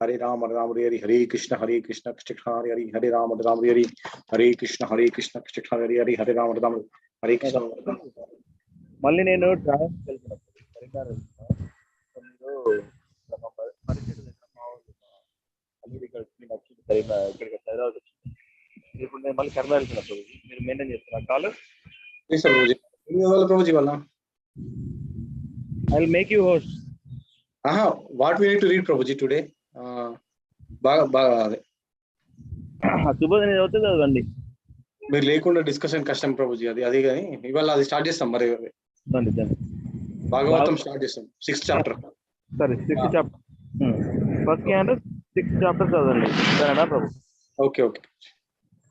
हरे राम हरे हरे कृष्ण कृष्ण कृष्ण हरे हरे हरे राम हरे कृष्ण कृष्ण कृष्ण हरे हरे हरे राम हरे कृष्ण మళ్ళీ నేను ట్రావెల్ వెళ్తున్నప్పుడు కరీంనగర్ ఇక్కడికి హైదరాబాద్ వచ్చింది. ఇప్పుడు నేను మళ్ళీ కరీంనగర్ వెళ్తున్నప్పుడు మీరు మెయింటైన్ చేస్తున్నారు call. I will make you host. What we need to read Prabhuji today? బాగా శుభోదయం చదివితే చదవండి. మీరు లేకుండా డిస్కషన్ కష్టం ప్రభుజీ. అది కానీ ఇవాళ అది స్టార్ట్ చేస్తాం. మరి భాగవతం స్టార్ట్ చేస్తాం 6th చాప్టర్. సరే 6th chapter first క్యాండర్ 6th chapter చదవండి. సరేనా ప్రభు? ఓకే ఓకే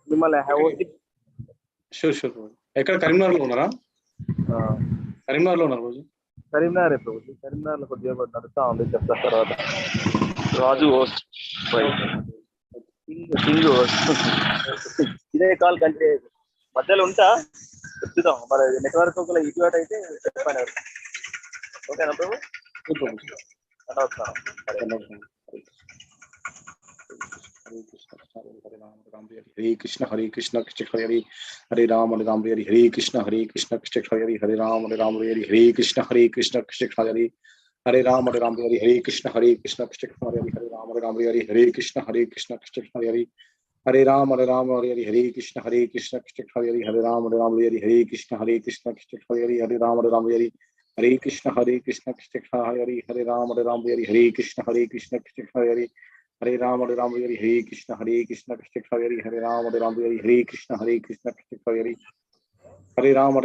మిమ్మల్ని షూర్ ఎక్కడ కరీంనగర్లో ఉన్నారా? కరీంనగర్లో ఉన్నారు రోజు. కరీంనగర్ ప్రభు. కరీంనగర్లో కొద్దిగా నడుస్తా ఉంది. చెప్తా తర్వాత. రాజు హోస్ట్ సింగ్ ఇదే కాల్ కంటే మధ్యలో ఉంటా చెప్తాం. మరి నెట్వర్క్ ఒకవేళ ఇటువంటి అయితే చెప్పాను. ఓకేనా ప్రభు? हरे कृष्ण कृष्ण हरे हरे राम हरे कृष्ण कृष्ण हरे हरे राम हरे कृष्ण कृष्ण हरे हरे राम हरे कृष्ण कृष्ण हरे हरे राम हरे कृष्ण कृष्ण हरे हरे राम हरे कृष्ण कृष्ण हरे हरे राम हरे कृष्ण कृष्ण हरे हरे राम हरे कृष्ण हरे हरे राम हरे कृष्ण कृष्ण हरे हरे राम हरे कृष्ण कृष्ण हरे हरे राम हरे कृष्ण कृष्ण हरे हरे राम हरे कृष्ण कृष्ण हरे हरे राम हरे कृष्ण कृष्ण हरे हरे राम हरे कृष्ण कृष्ण हरे हरे राम हरे कृष्ण कृष्ण हरे हरे राम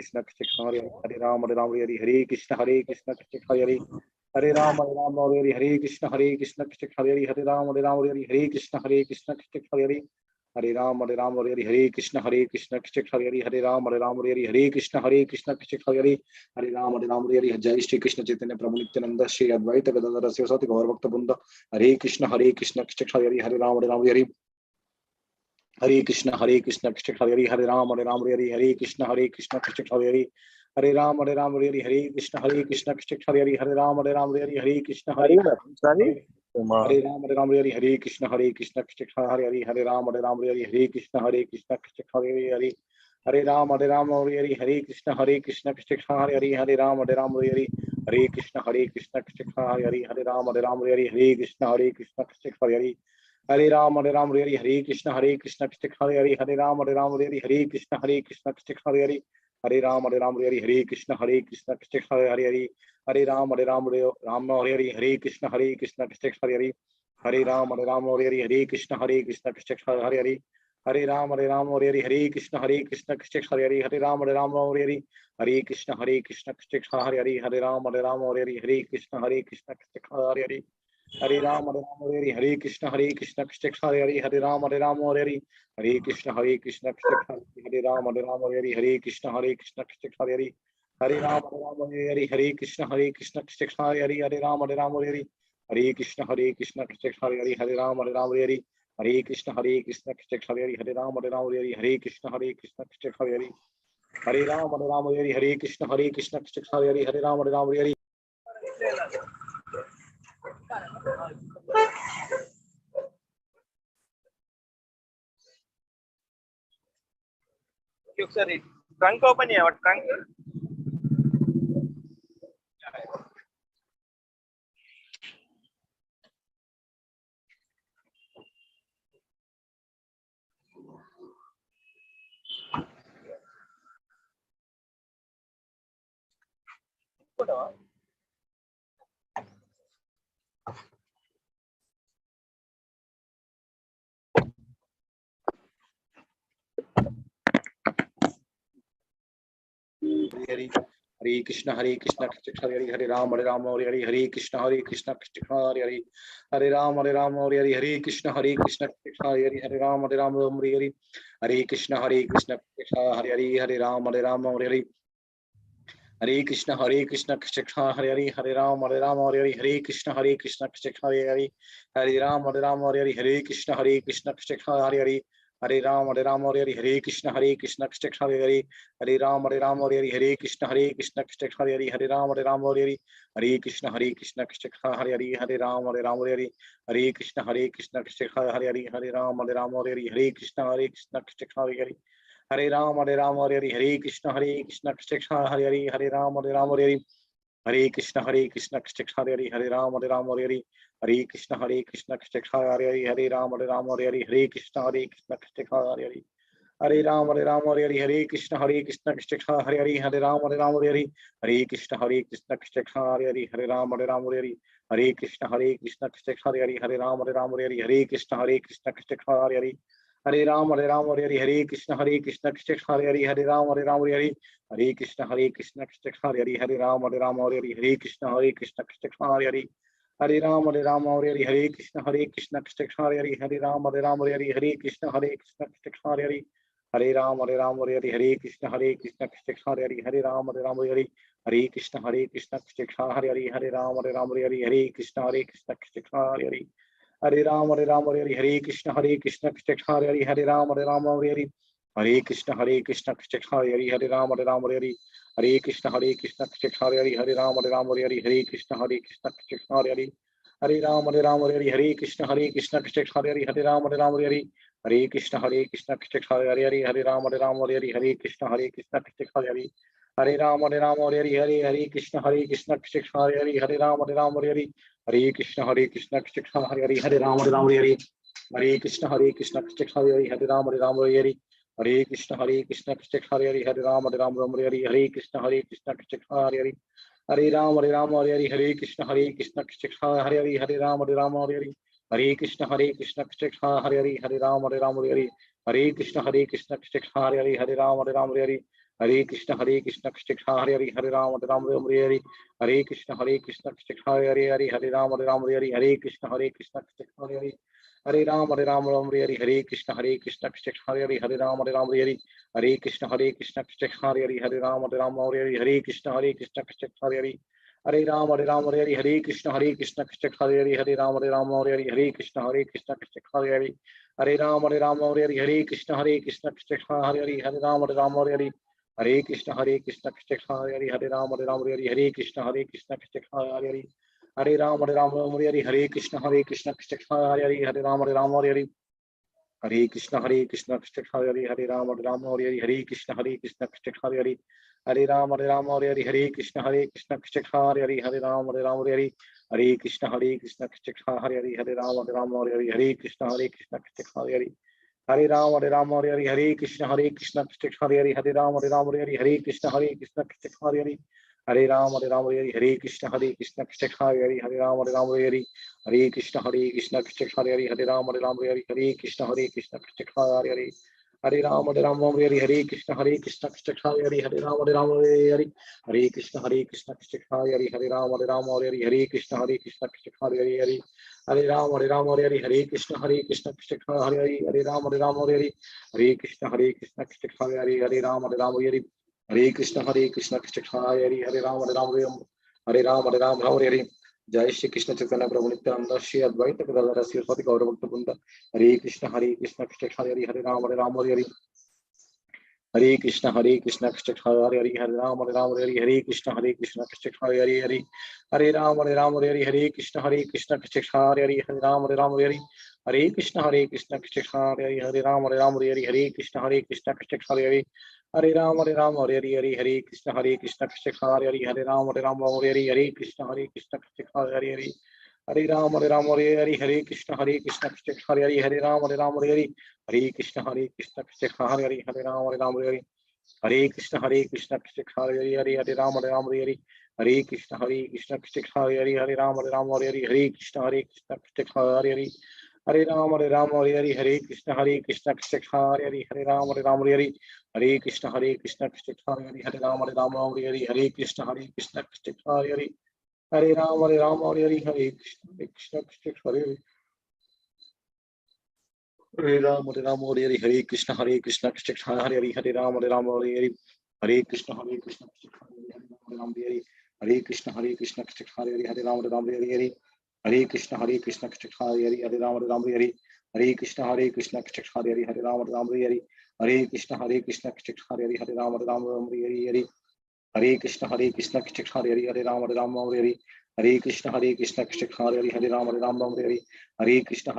हरे कृष्ण कृष्ण हरे हरे राम हरे कृष्ण कृष्ण हरे हरे राम हरे कृष्ण कृष्ण हरे हरे राम हरे कृष्ण कृष्ण हरे हरे राम हरे कृष्ण कृष्ण हरे हरे राम हरे कृष्ण कृष्ण हरे हरे राम हरे जय श्री कृष्ण चैतन्य प्रभु नित्यानंद श्री अद्वैत गदाधर शिवसति गौर भक्त वृंद हरे कृष्ण हरे हरे राम हरे कृष्ण हरे हरे राम हरे कृष्ण हरे हरे राम हरे कृष्ण कृष्ण हरे हरे राम हरे कृष्ण हरे राम हरे कृष्ण हरे हरे राम हरे कृष्ण कृष्ण हरे हरे राम हरे कृष्ण कृष्ण हरे हरे राम हरे कृष्ण कृष्ण हरे हरे राम हरे कृष्ण कृष्ण हरे हरे राम हरे कृष्ण कृष्ण हरे हरे राम हरे कृष्ण कृष्ण हरे हरे राम हरे कृष्ण कृष्ण हरे हरे राम हरे कृष्ण कृष्ण हरे हरे राम हरे कृष्ण कृष्ण हरे हरे राम हरे कृष्ण कृष्ण हरे हरे राम हरे कृष्ण कृष्ण हरे हरे राम हरे कृष्ण कृष्ण हरे हरे राम हरे कृष्ण कृष्ण हरे हरे राम हरे कृष्ण कृष्ण हरे राम हरे कृष्ण कृष्ण हरे हरे राम हरे कृष्ण कृष्ण हरे हरे राम हरे कृष्ण कृष्ण हरे हरे राम हरे कृष्ण कृष्ण हरे हरे राम हरे कृष्ण कृष्ण हरे हरे राम हरे कृष्ण कृष्ण हरे हरे राम हरे ఒకసారి ట్రంక్ ఓపెన్ చేయవా? ట్రంక్ हरे कृष्ण कृष्ण हरे हरे राम हरे कृष्ण कृष्ण हरे हरे राम हरे कृष्ण कृष्ण हरे हरे राम हरे कृष्ण कृष्ण हरे हरे राम हरे Hare Krishna Krishna Krishna Hare Hare Hare Ram Hare Hare Hare Krishna Krishna Hare Hare Hare Ram Hare Hare Krishna Krishna Hare Hare Hare Ram Hare Hare Krishna Krishna Hare Hare Hare Ram Hare Hare Krishna Krishna Hare Hare Hare Ram Hare Krishna Krishna Hare Hare Hare Ram Hare Hare Krishna Krishna Hare Hare Hare Ram Hare Hare Krishna Krishna Hare Hare Hare Ram Hare Krishna Krishna Hare Hare Hare Ram Hare Krishna Krishna Hare Hare Ram Hare Krishna Krishna Hare Hare Hare Ram Hare Krishna Krishna Hare Hare Hare Ram Hare Krishna Krishna Hare Hare Hare Ram Hare Krishna Krishna Hare Hare Hare Ram Hare Krishna Krishna Hare Hare Hare Ram Hare Krishna Krishna Hare Hare Hare Ram Hare Krishna Krishna Hare Hare Hare Ram Hare Krishna Krishna Hare Hare Hare Ram Hare Krishna Krishna Hare Hare Hare Ram Hare Krishna Krishna Hare Hare Hare Ram Hare Krishna Krishna Hare Hare Hare Ram Hare Krishna Krishna Hare Hare Hare Ram Hare Krishna Krishna Hare Hare Hare Ram Hare Krishna Krishna Hare Hare Hare Ram Hare Krishna Krishna Hare Hare Hare Ram Hare Krishna Krishna Hare Hare Ram Hare Krishna Krishna Hare Hare Hare Ram Hare Krishna Krishna Hare Hare Hare Ram Hare Krishna Krishna Hare Hare Hare Ram Hare Krishna Krishna Hare Hare Hare Ram Hare Krishna Krishna Hare Hare Hare Ram Hare Krishna Krishna Hare Hare Hare Ram Hare Krishna Krishna Hare Hare Hare Ram Hare Krishna Krishna Hare Hare Hare Ram Hare Krishna Krishna Hare Hare Hare Ram Hare Krishna Krishna Hare Hare Hare Ram Hare Krishna Krishna Hare Hare Hare Ram Hare Krishna Krishna Hare Hare Hare Ram Hare Krishna Krishna Hare Hare Hare Ram Hare Krishna Krishna Hare Hare Hare Ram Hare Krishna Krishna Hare Hare Hare Ram Hare Krishna Krishna Hare Hare Hare Ram Hare Hare Krishna Krishna Hare Hare Hare Ram Hare Krishna Krishna Hare Hare Hare Ram Hare Krishna Krishna Hare Hare Hare Ram Hare Krishna Krishna Hare Hare Hare Ram Hare Krishna Krishna Hare Hare Hare Ram Hare Krishna Krishna Hare Hare Hare Ram Hare Krishna Krishna Hare Hare Hare Ram Hare Krishna Krishna Hare Hare Hare Ram Hare Krishna Krishna Hare Hare Hare Ram Hare Krishna Krishna Hare Hare Ram Hare Krishna Krishna Hare Hare Hare Ram Hare Krishna Krishna Hare Hare Hare Ram Hare Krishna Krishna Hare Hare Hare Ram Hare Krishna Krishna Hare Hare Hare Ram Hare Krishna Krishna Hare Hare Hare Ram Hare Krishna Krishna Hare Hare Hare Ram Hare Krishna Krishna Hare Hare Hare Ram Hare Krishna Krishna Hare Hare Hare Ram Hare Krishna Krishna Hare Hare Hare Ram Hare Krishna Krishna Hare Hare Hare Ram Hare Krishna Krishna Hare Hare Hare Ram Hare Krishna Krishna Hare Hare Hare Ram Hare Krishna Krishna Hare Hare Hare Ram Hare Krishna Krishna Hare Hare Hare Ram Hare Krishna Krishna Hare Hare Hare Ram Hare Hare Jai Shri Krishna Chaitanya Prabhu Nityananda Shri Advaita Gadadhara Sri Saraswati Gaura Bhakta Vrinda Hare Krishna Krishna Hare Hare Ram Hare Hare Hare Krishna Krishna Hare Hare Hare Ram Hare Krishna Krishna Hare Hare Hare Ram Hare Krishna Krishna Hare Hare Hare Ram Hare Krishna Krishna Hare Hare Ram Hare Krishna Krishna Hare Hare Hare Ram Hare Hare Krishna Krishna Hare Hare Hare Ram Hare Krishna Krishna Hare Hare Hare Ram Hare Hare Krishna Krishna Hare Hare Hare Ram Hare Krishna Krishna Hare Hare Hare Ram Hare Krishna Krishna Hare Hare Hare Ram Hare Krishna Krishna Hare Hare Hare Ram Hare Krishna Krishna Hare Hare Hare Ram Hare Hare Krishna Krishna Hare Hare Hare Ram Hare Krishna Krishna Hare Hare Hare Ram Hare Krishna Krishna Hare Hare Hare Ram Hare Hare Krishna Krishna Hare Hare Hare Ram Hare Hare Krishna Krishna Hare Hare Hare Ram Hare Hare Hare Krishna Krishna Hare Hare Hare Ram Hare Krishna Krishna Hare Hare Hare Ram Ram Hare Hare Krishna Krishna Hare Hare Hare Ram Hare Hare Hare Krishna Krishna Hare Hare Ram Hare Hare Krishna Krishna Hare Hare Ram Hare Hare Hare Krishna Krishna Hare Hare Ram Hare Hare Hare Krishna Krishna Hare Hare Ram Hare Hare Hare Krishna Krishna Hare Hare Ram Hare Hare Hare Krishna Krishna Hare Hare Ram Hare Hare Hare Krishna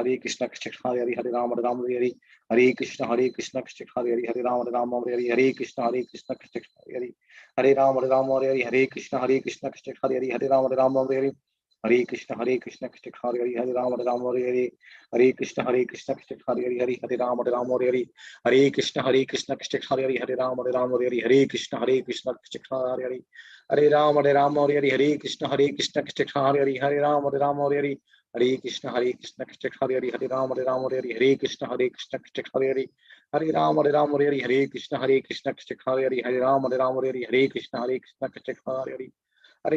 Krishna Hare Hare Ram Hare Hare Hare Krishna Krishna Hare Hare Ram Hare Hare Hare Krishna Krishna Hare Hare Ram Hare Hare Hare Krishna Krishna Hare Hare Ram Hare Hare Hare Krishna Krishna Hare Hare Ram Hare Hare Hare Krishna Krishna Hare Hare Ram Hare Hare Hare Krishna Krishna Hare Hare Hare Ram Hare Hare Hare Krishna Krishna Hare Hare Ram Hare Hare Hare Krishna Krishna Hare Hare Ram Hare Hare Hare Krishna Krishna Hare Hare Hare Ram Hare Hare Hare Krishna Krishna Hare Hare Ram Hare Hare Hare Krishna Krishna Hare Hare Hare Ram Hare Hare Hare Krishna Krishna Hare Hare Ram Hare Hare Hare Krishna Krishna Hare Hare Hare Ram Hare Hare Hare Krishna Krishna Hare Hare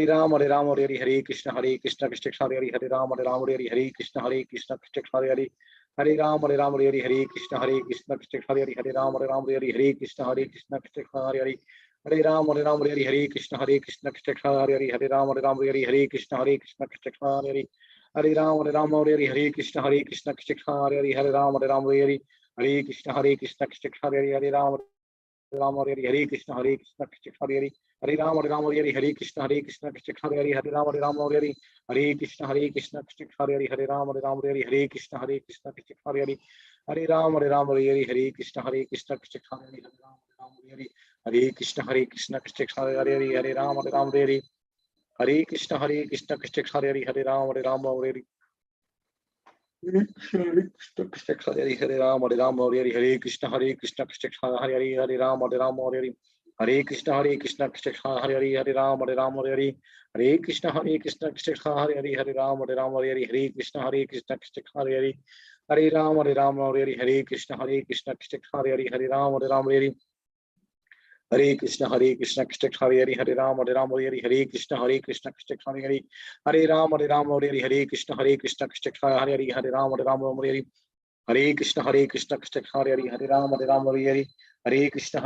Ram Hare Hare Hare Krishna Krishna Hare Hare Hare Ram Hare Hare Hare Krishna Krishna Hare Hare Hare Ram Hare Hare Hare Krishna Krishna Hare Hare Hare Ram Hare Hare Hare Krishna Krishna Hare Hare Hare Ram Hare Hare Hare Krishna Krishna Hare Hare Hare Ram Hare Hare Hare Krishna Krishna Hare Hare Hare Ram Hare Hare Hare Krishna Krishna Hare Hare Hare Ram Hare Hare Hare Krishna Krishna Hare Hare Hare Ram Hare Hare Hare Krishna Krishna Hare Hare Hare Ram Hare Hare Hare Krishna Krishna Hare Hare Hare Krishna Krishna Hare Hare Hare Ram Hare Hare Hare Krishna Krishna Hare Hare Hare Ram Hare Hare Hare Krishna हरे राम हरे हरे हरे कृष्ण कृष्ण हरे हरे हरे राम हरे हरे हरे कृष्ण कृष्ण हरे हरे हरे राम हरे हरे हरे कृष्ण कृष्ण हरे हरे हरे राम हरे हरे हरे कृष्ण कृष्ण हरे हरे हरे राम हरे हरे हरे कृष्ण कृष्ण हरे हरे हरे राम हरे हरे हरे कृष्ण कृष्ण हरे हरे हरे राम हरे हरे हरे कृष्ण कृष्ण हरे हरे हरे राम हरे हरे हरे कृष्ण कृष्ण हरे हरे हरे राम हरे हरे हरे कृष्ण कृष्ण हरे हरे हरे राम हरे हरे हरे कृष्ण कृष्ण हरे हरे हरे राम हरे हरे हरे कृष्ण कृष्ण हरे हरे हरे राम हरे हरे हरे कृष्ण कृष्ण हरे हरे हरे राम हरे हरे हरे कृष्ण कृष्ण हरे हरे हरे राम हरे हरे हरे कृष्ण कृष्ण हरे हरे हरे राम हरे हरे हरे कृष्ण हरे राम हरे कृष्ण कृष्ण हरे हरे राम हरे हरे कृष्ण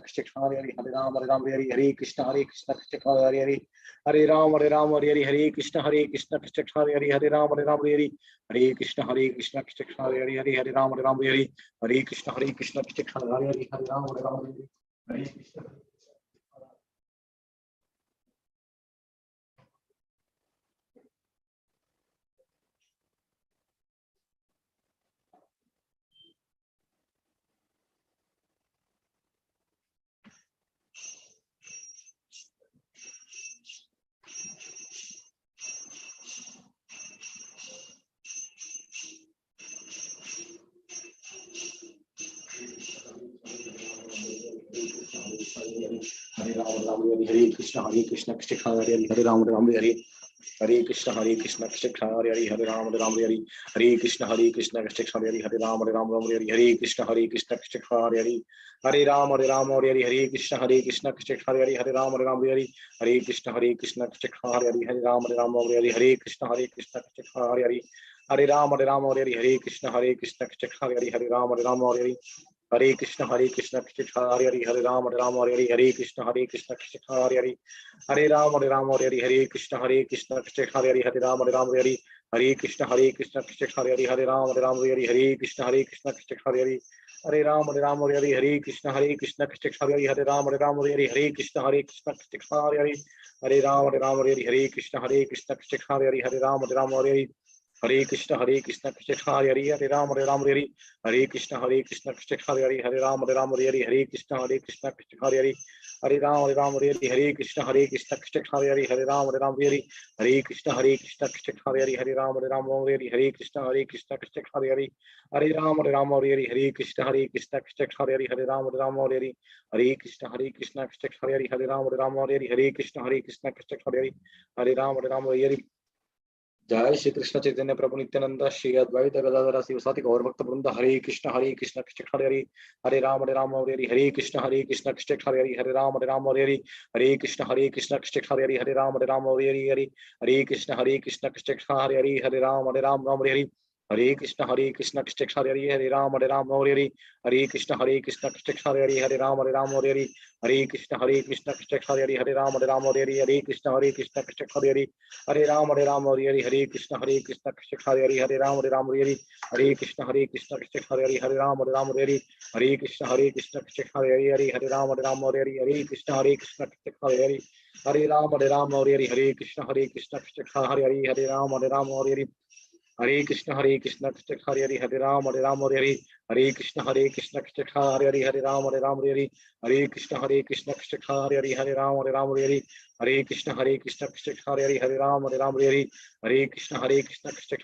कृष्ण हरे हरे राम हरे हरे कृष्ण कृष्ण हरे हरे राम हरे हरे कृष्ण कृष्ण हरे हरे हरे राम हरे हरे कृष्ण कृष्ण हरे हरे राम हरे हरे हरे कृष्ण कृष्ण हरे हरे राम हरे हरे कृष्ण कृष्ण हरे हरे हरे राम हरे हरे कृष्ण कृष्ण हरे हरे राम हरे हरे हरे कृष्ण कृष्ण हरे हरे राम हरे हरे कृष्ण कृष्ण हरे हरे हरे राम हरे हरे कृष्ण कृष्ण हरे हरे राम हरे हरे हरे कृष्ण कृष्ण हरे हरे राम हरे हरे कृष्ण कृष्ण हरे हरे हरे राम हरे हरे कृष्ण कृष्ण हरे हरे राम हरे हरे कृष्ण कृष्ण हरे हरे हरे राम हरे हरे कृष्ण कृष्ण हरे हरे राम हरे हरे हरे कृष्ण कृष्ण हरे हरे राम हरे हरे हरे कृष्ण कृष्ण हरे हरे राम हरे हरे हरे कृष्ण कृष्ण हरे हरे हरे राम हरे हरे कृष्ण कृष्ण हरे हरे राम हरे हरे हरे कृष्ण कृष्ण हरे हरे राम हरे हरे कृष्ण कृष्ण हरे हरे हरे राम हरे हरे कृष्ण कृष्ण हरे हरे राम हरे हरे हरे कृष्ण कृष्ण हरे हरे राम हरे हरे कृष्ण कृष्ण हरे हरे हरे राम हरे हरे जय श्री कृष्ण चैतन्य प्रभु नित्यानंद श्री अद्वैत गदाधर शिवसाति गौर भक्त वृंद हरे कृष्ण कृष्ण हरे हरे हरे राम हरे हरे हरे कृष्ण कृष्ण हरे हरे हरे राम हरे हरे हरे कृष्ण कृष्ण हरे हरे हरे राम हरे हरे हरे कृष्ण कृष्ण हरे हरे हरे राम राम हरे हरे Hare Krishna Krishna Krishna Hare Ram Hare Hare Hare Krishna Krishna Krishna Hare Ram Hare Hare Hare Krishna Krishna Krishna Hare Ram Hare Hare Hare Krishna Krishna Krishna Hare Ram Hare Hare Hare Krishna Krishna Krishna Hare Ram Hare Hare Hare Krishna Krishna Krishna Hare Ram Hare Hare Hare Krishna Krishna Krishna Hare Ram Hare Hare Hare Krishna Krishna Krishna Hare Ram Hare Hare Hare Krishna Krishna Krishna Hare Ram Hare Hare Hare Krishna Krishna Hare Hare Ram Hare Hare Hare Krishna Krishna Hare Hare Ram Hare Hare Krishna Krishna Hare Hare Ram Hare Hare Krishna Krishna Hare Hare Ram Hare Hare Krishna Krishna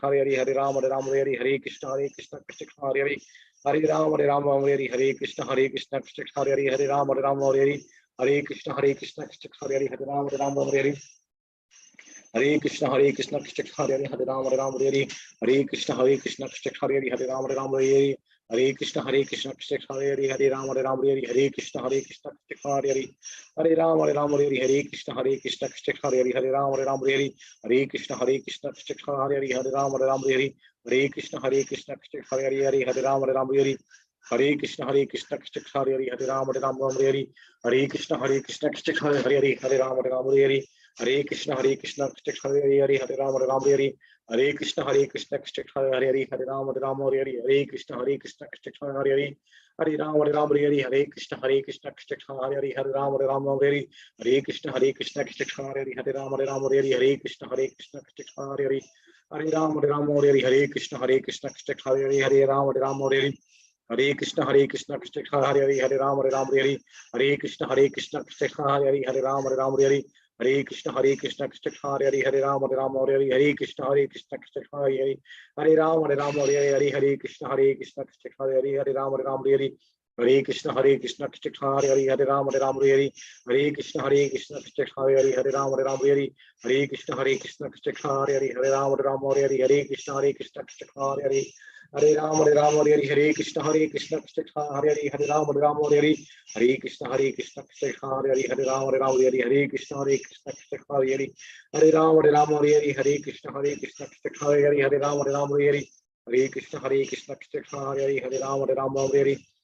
Hare Hare Ram Hare Hare Krishna Krishna Hare Hare Ram Hare Hare Krishna Krishna Hare Hare Ram Hare Hare Krishna Krishna Hare Hare Ram Hare Hare Krishna Krishna Hare Hare Ram Hare Hare Krishna Krishna Hare Hare Ram Hare Hare Krishna Krishna Hare Hare Ram Hare Hare Krishna Krishna Hare Hare Ram Hare Hare Krishna Krishna Hare Hare Ram Hare Hare Krishna Krishna Hare Hare Ram Hare Hare Krishna Krishna Hare Hare Ram Hare Hare Krishna Krishna Hare Hare Ram Hare Hare Krishna Krishna Hare Hare Ram Hare Hare Krishna Hare Hare Ram Hare Hare Krishna Krishna Hare Hare Ram Hare Hare Krishna Krishna Hare Hare Hare Ram Hare Hare Krishna Krishna Hare Hare Ram Hare Hare Krishna Krishna Hare Hare Ram Hare Hare Krishna Krishna Hare Hare Hare Ram Hare Hare Krishna Krishna Hare Hare Ram Hare Hare Krishna Krishna Hare Hare Ram Hare Hare Krishna Krishna Hare Hare Ram Hare Hare Krishna Krishna Hare Hare Ram Hare Hare Krishna Krishna Hare Hare Ram Hare Hare Krishna Krishna Hare Hare Ram Hare Hare Krishna Krishna Hare Hare Ram Hare Hare Krishna Krishna Hare Hare Ram Hare Hare Krishna Krishna Hare Hare Ram Hare Hare Krishna Krishna Hare Hare Hare Ram Hare Hare Krishna Krishna Hare Hare Ram Hare Hare Krishna Krishna Hare Hare Ram Hare Hare Krishna Krishna Hare Hare Hare Ram Hare Hare Krishna Krishna Hare Hare Ram Hare Hare Krishna Krishna Hare Hare Ram Hare Hare Krishna Krishna Hare Hare Ram Hare Hare Krishna Krishna Hare Hare Ram Hare Hare Krishna Krishna Hare Hare Ram Hare Hare Krishna Krishna Hare Hare Ram Hare Hare Krishna Krishna Hare Hare Hare Ram Hare Hare Krishna Krishna Hare Hare Ram Hare Hare Krishna Krishna Hare Hare Ram Hare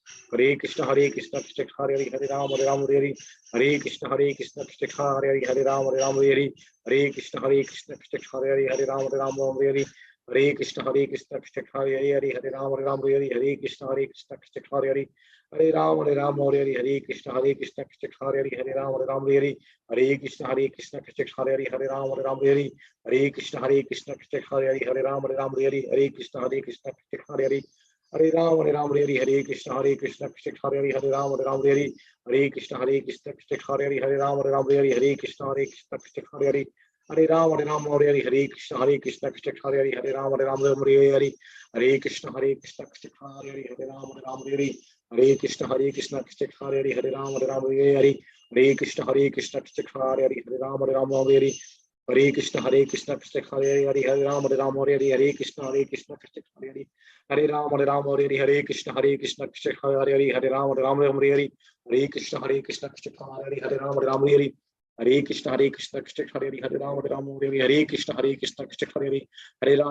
Hare Krishna Krishna Hare Hare Ram Hare Hare Krishna Krishna Hare Hare Hare Ram Hare Hare Krishna Krishna Hare Hare Ram Hare Hare Krishna Krishna Hare Hare Ram Hare Hare Krishna Krishna Hare Hare Hare Ram Hare Hare Krishna Krishna Hare Hare Ram Hare Hare Krishna Krishna Hare Hare Ram Hare Hare Krishna Krishna Hare Hare Ram Hare Hare Krishna Krishna Hare Hare Ram Hare Hare Krishna Krishna Hare Hare Ram Hare Hare Krishna Krishna Hare Hare Ram Hare Hare Krishna Krishna Hare Hare Ram Hare Hare Krishna Krishna Hare Hare Ram Hare Hare Krishna Krishna Hare Hare Ram Hare Hare Krishna Krishna Hare Hare Ram Hare Hare Krishna Krishna Hare Hare Ram Hare Hare Krishna Krishna Hare Hare Ram Hare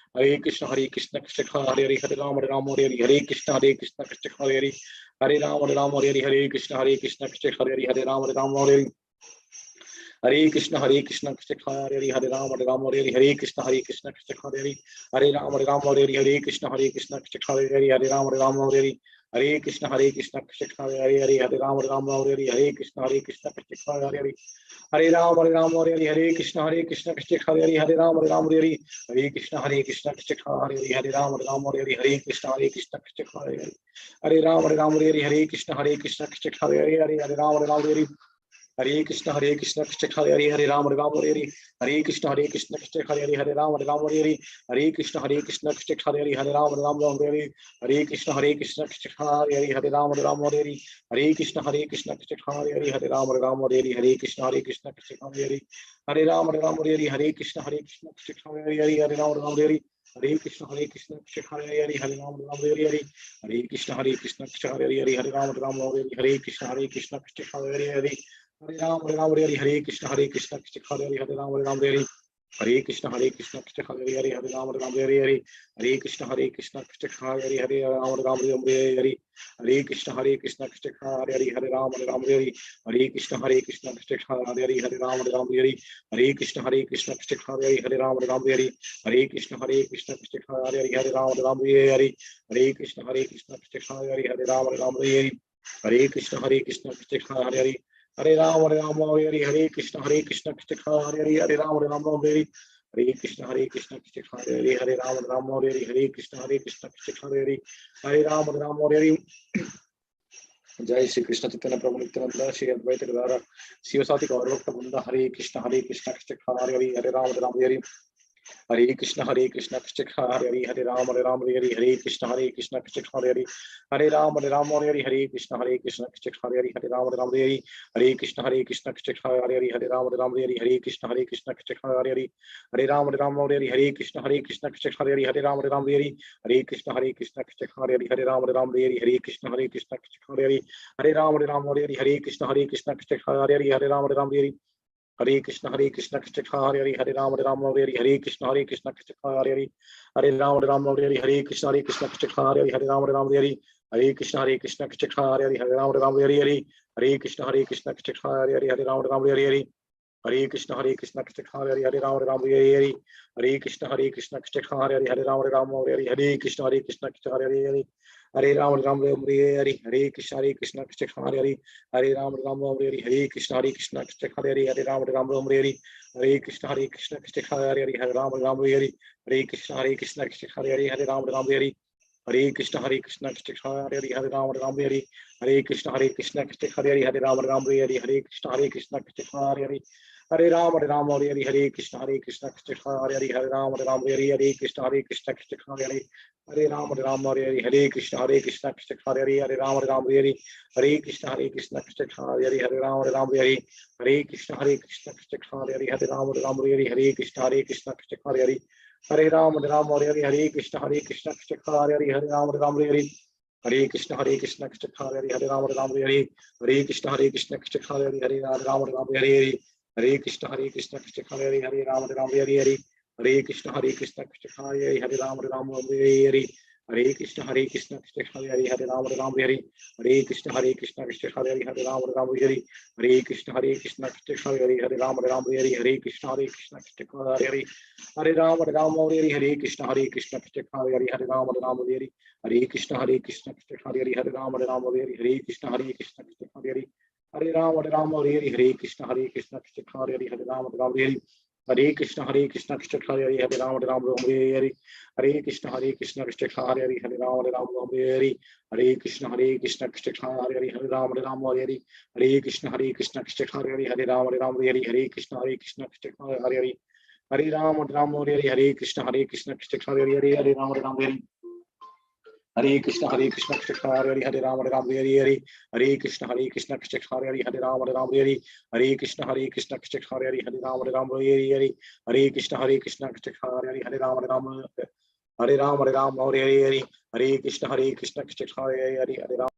Hare Krishna Krishna Hare Hare Ram Hare Hare Krishna Krishna Hare Hare Ram Hare Hare Krishna Krishna Hare Hare Ram Hare Hare Krishna Hare Hare Ram Hare Hare Krishna Hare Hare Ram Hare Hare Krishna Hare Hare Ram Hare Hare Krishna Hare Hare Ram Hare Hare Krishna Hare Hare Hare Ram Hare Hare Krishna Hare Hare Ram Hare Hare Krishna Hare Hare Ram Hare Hare Krishna Hare Hare Hare Ram Hare Hare Krishna Hare Hare Ram Hare Hare Krishna Hare Hare Ram Hare Hare Krishna Hare Hare Ram Hare Hare Krishna Hare Hare Ram Hare Hare Krishna Hare Hare Ram Hare Hare Krishna Hare Hare Ram Hare Hare Krishna Hare Hare Ram Hare Hare Krishna Hare Hare Ram Hare Hare Krishna Hare Hare Ram Hare Hare Krishna Hare Hare Ram Hare Hare Krishna Hare Hare Ram Hare Hare Krishna Hare Hare Hare Ram Hare Krishna Krishna Krishna Hare Ram Hare Krishna Krishna Hare Hare Ram Hare Krishna Krishna Hare Ram Hare Krishna Krishna Hare Hare Ram Hare Krishna Krishna Hare Ram Hare Krishna Krishna Hare Ram Hare Krishna Krishna Hare Ram Hare Krishna Krishna Hare Ram Hare Krishna Krishna Hare Hare Ram Hare Krishna Krishna Hare Hare Ram Hare Krishna Krishna Hare Ram Hare Krishna Krishna Hare Ram Hare जय श्री कृष्ण चैतन्य प्रभु नित्यानंद श्री अद्वैत गदाधर शिवसादि गौरभक्त वृंद हरे कृष्ण कृष्ण हरे हरे हरे राम हरे Hare Krishna Krishna Hare Hare Ram Hare Hare Krishna Krishna Hare Hare Ram Hare Hare Krishna Krishna Hare Hare Ram Hare Krishna Krishna Hare Hare Ram Hare Krishna Hare Hare Ram Hare Krishna Hare Hare Ram Hare Krishna Hare Hare Ram Hare Krishna Hare Hare Ram Hare Krishna Hare Hare Ram Hare Krishna Krishna Hare Ram Hare Krishna Hare Hare Ram Hare Krishna Krishna Hare Ram Hare Krishna Krishna Hare Ram Hare Krishna Krishna Hare Ram Hare Krishna Hare Hare Ram Hare Krishna Krishna Hare Ram Hare Krishna Hare Hare Ram Hare Krishna Hare Hare Ram Hare Krishna Hare Ram Hare Krishna Hare Ram Hare Krishna Hare Ram Hare Krishna Hare Hare Ram Hare Krishna Hare Hare Ram Hare Krishna Hare Ram Hare Krishna Hare Hare Ram Hare Krishna Hare Hare Ram Hare Krishna Hare Ram Hare Krishna Hare Hare Ram Hare Krishna Hare Hare Ram Hare Krishna Hare Hare Ram Hare Krishna Hare Hare Ram Hare Krishna Hare Ram Hare Krishna Hare Hare Ram Hare Krishna Hare Hare Ram Hare Krishna Hare Ram Hare Hare Krishna Hare Hare Ram Hare Krishna Hare Hare Ram Hare Krishna Hare Ram Hare Krishna Hare Hare Ram Hare Krishna Hare Ram Hare Krishna Hare Ram Hare Krishna Hare Hare Ram Hare Krishna Hare Ram Hare Krishna Hare Hare Ram Hare Hare Krishna Hare Hare Ram Hare Hare Krishna Hare Hare Ram Hare Krishna Hare Hare Ram Hare Krishna Hare Hare Ram Hare Krishna Hare Hare Ram Hare Krishna Hare Hare Ram Hare Hare Krishna Hare Hare Ram Hare Krishna Hare Hare Ram Hare Krishna Hare Hare Ram Hare Ram Hare Krishna Hare Hare Ram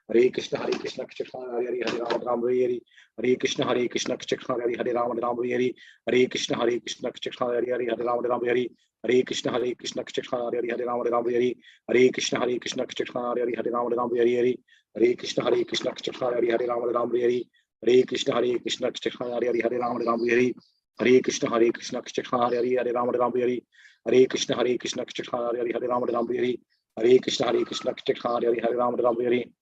Hare Krishna Krishna Krishna Hare Hare Hare Ram Ram Hare Hare Hare Krishna Krishna Hare Hare Ram Ram Hare Hare Hare Krishna Krishna Hare Hare Hare Ram Ram Hare Hare Hare Krishna Krishna Hare Hare Hare Ram Ram Hare Hare Hare Krishna Krishna Hare Hare Hare Ram Ram Hare Hare Hare Krishna Krishna Hare Hare Hare Ram Ram Hare Hare Hare Krishna Krishna Hare Hare Hare Ram Ram Hare Hare Hare Krishna Krishna Hare Hare Hare Ram Ram Hare Hare Hare Krishna Krishna Hare Hare Hare Ram Ram Hare Hare Hare Krishna Krishna Hare Hare Hare Ram Ram Hare Hare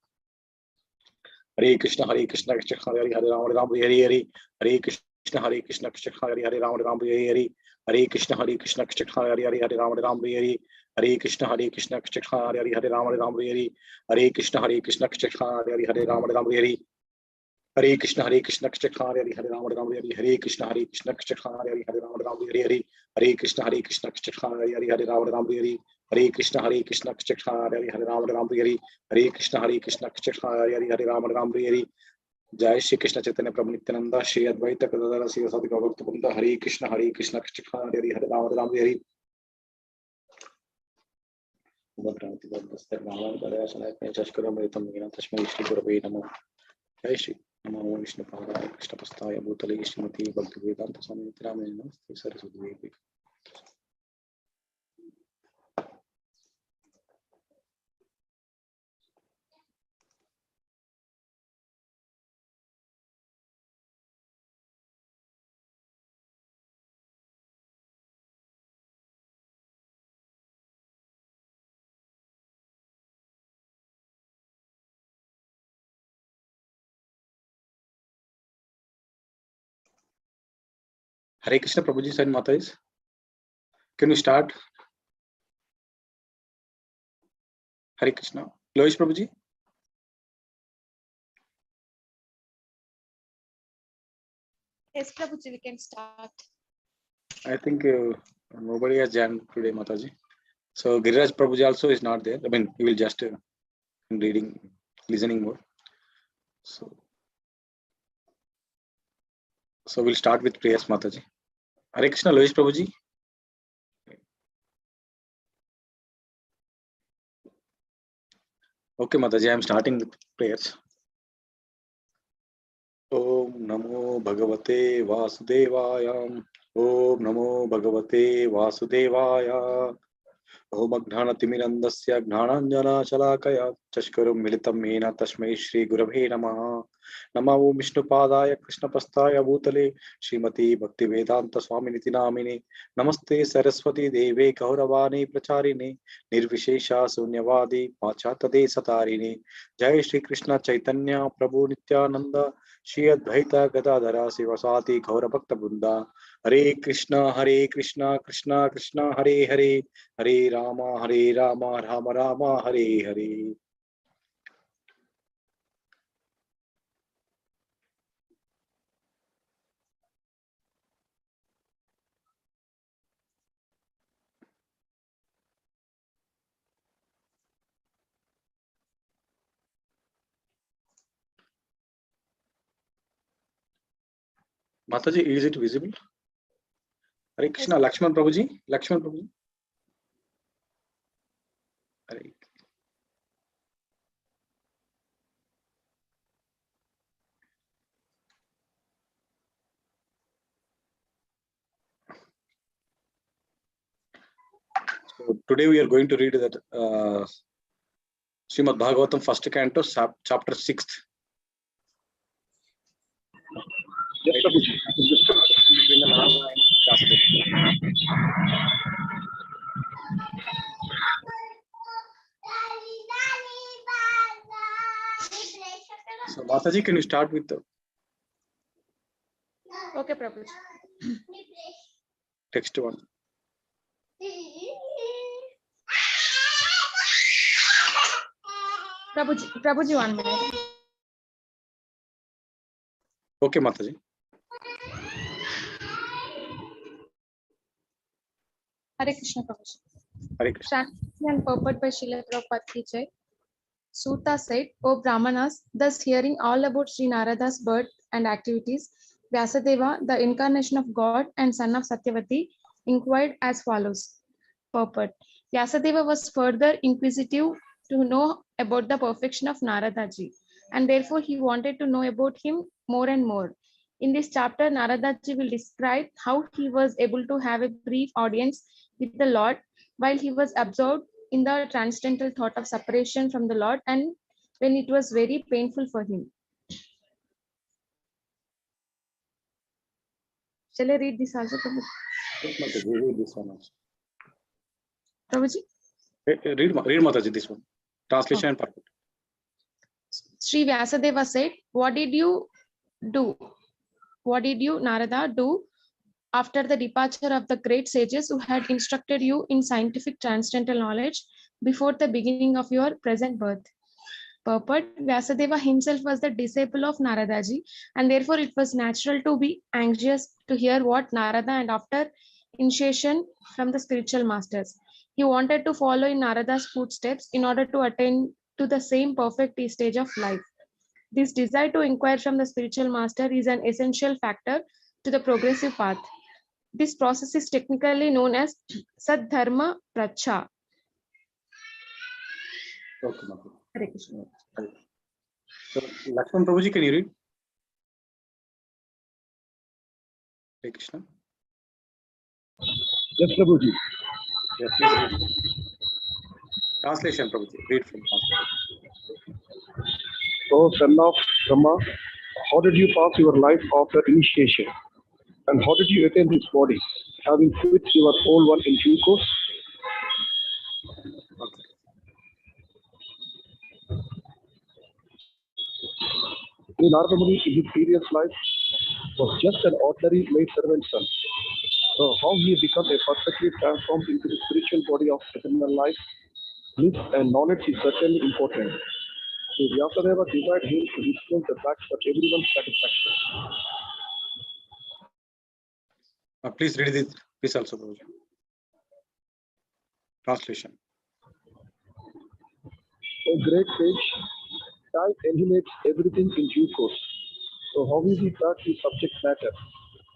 Hare Krishna Hare Hare Hare Ram Ram Hare Hare Hare Krishna Krishna Hare Hare Ram Ram Hare Hare Hare Krishna Krishna Hare Hare Hare Ram Ram Hare Hare Hare Krishna Krishna Hare Hare Hare Ram Ram Hare Hare Hare Krishna Krishna Hare Hare Hare Ram Ram Hare Hare Hare Krishna Krishna Hare Hare Ram Ram Hare Hare Hare Krishna Krishna Hare Hare Ram Ram Hare Hare Hare Krishna Krishna Hare Hare Ram Ram Hare Hare Hare Krishna Krishna Hare Hare Ram Ram Hare Hare Hare Krishna Krishna Hare Hare Ram Ram Hare Hare Jai Shri Krishna Chaitanya Prabhu Nityananda Shri Advaita Gadadhara Sri Vasadi Gaurabhakta Vrinda Hare Krishna Krishna Hare Hare Ram Ram Hare Hare Ubhakranti Bhagavastar Nālam Gadaya Sanatana Chashkaram Ritam Vina Tashmai Shri Gurave Namo Jai Shri Namo Vishnu Padaya Krishna Pastaya Bhutale Srimati Bhakti Vedanta Swami Nityananda Namaste Saraswati Devi Hare Krishna Prabhuji and Matais. Can we start? Hare Krishna. Loish Prabhuji. Yes, Prabhuji, we can start. I think nobody has joined today, Mataji. So Giriraj Prabhuji also is not there. I mean, he will just reading, listening more. So we'll start with prayers, Mataji. Hare Krishna, Loish Prabhuji. Okay, Mataji, I am starting with prayers. Om Namo Bhagavate Vasudevaya. Om Namo Bhagavate Vasudevaya. Om Ajnanatimirandasya Jnananjana Shalakaya Chashkaram Militam Mena Tasmai Shri Gurave Namaha. Namo Vishnu Padaya Krishna Pastaya Bhutale Srimati Bhakti Vedanta Swami Niti Namini Namaste Saraswati Deve Gauravani Pracharini Nirvishesha Sunyavadi Pachatade Satarini Jai Shri Krishna Chaitanya Prabhu Nityananda Shri Advaita Gadadhara Sivasati Gaura Bhakta Bunda Hare Krishna Krishna Krishna Hare Hare Hare Rama Rama Rama Hare Hare. Mataji, is it visible? Hare Krishna, Lakshman Prabhuji. Lakshman Prabhuji. Hare. So today we are going to read that Srimad Bhagavatam first canto, chapter 6th. Yes, between the Narada and Vyasa. So Mataji, can you start with the Okay, Prabhuji. text one? Prabhuji, 1 minute. Okay, Mataji. Hare Krishna, Prabhuji. Hare Krishna. Translation and purport by Srila Prabhupada Ki Jai. Suta said, O Brahmanas, thus hearing all about Sri Narada's birth and activities, Vyasadeva, the incarnation of God and son of Satyavati, inquired as follows. Purport. Vyasadeva was further inquisitive to know about the perfection of Naradaji, and therefore he wanted to know about him more and more. In this chapter, Naradaji will describe how he was able to have a brief audience with the Lord while he was absorbed in the transcendental thought of separation from the Lord, and when it was very painful for him. Shall I read this also, Prabhu? Read this one also. Prabhuji? Read Mataji, this one. Translation and purport. Sri Vyasadeva said, what did you do? What did you, Narada, do after the departure of the great sages who had instructed you in scientific transcendental knowledge before the beginning of your present birth? Purport: Vyasadeva himself was the disciple of Naradaji, and therefore it was natural to be anxious to hear what Narada and after initiation from the spiritual masters. He wanted to follow in Narada's footsteps in order to attain to the same perfect stage of life. This desire to inquire from the spiritual master is an essential factor to the progressive path. This process is technically known as Sadharma Pracha. Okay, Hare Krishna. So, Lakshman Prabhuji, can you read? Hare Krishna. Yes, Prabhuji. Yes, please read. Translation, Prabhuji. Read from translation. O son of Brahma, how did you pass your life after initiation? And how did you attain this body, having quit your old one in due course? Okay. The Narada Muni in his previous life was just an ordinary maid servant son. So how he became a perfectly transformed into the spiritual body of eternal life, bliss and knowledge is certainly important. So Vyasadeva desired him to disclose the facts for everyone's satisfaction. Please read it. Please also, Prabhuji. Translation. A great sage, time annihilates everything in due course. So how is it that the subject matter,